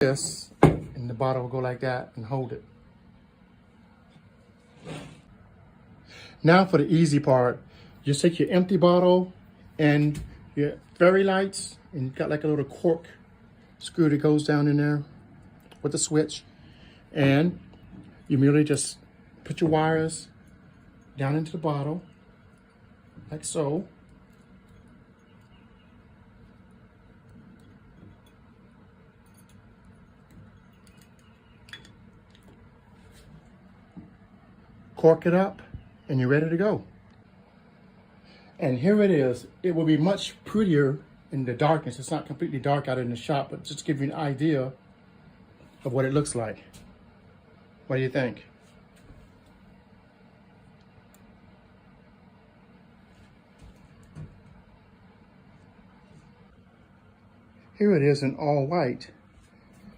this, and the bottle will go like that and hold it. Now for the easy part, just take your empty bottle and your fairy lights, and you've got like a little cork screw that goes down in there with the switch, and you merely just put your wires down into the bottle, like so. Cork it up, and you're ready to go. And here it is. It will be much prettier in the darkness. It's not completely dark out in the shop, but just to give you an idea of what it looks like. What do you think? Here it is in all white.